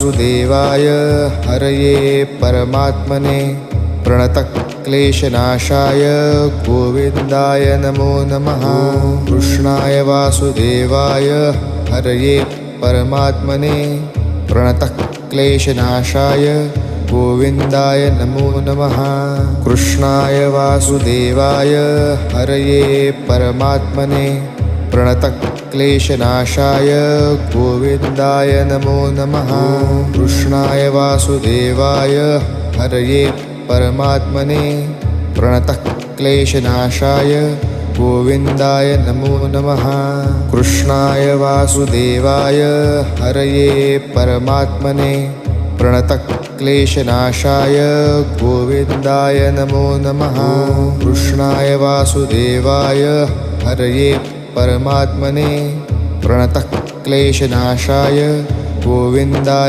वासुदेवाय हरये परमात्मने प्रणतक्लेशनाशाय गोविन्दाय नमो नमः। कृष्णाय वासुदेवाय हरये परमात्मने प्रणतक्लेशनाशाय गोविन्दाय नमो नमः। कृष्णाय वासुदेवाय हरये परमात्मने प्रणतक्लेशनाशाय गोविन्दाय नमो नमः। कृष्णाय वासुदेवाय हरये परमात्मने प्रणतक्लेशनाशाय गोविन्दाय नमो नमः। कृष्णाय वासुदेवाय हरये परमात्मने प्रणतक्लेशनाशाय गोविन्दाय नमो नमः। कृष्णाय वासुदेवाय हरये परमात्मने प्रणतक्लेशनाशाय गोविन्दाय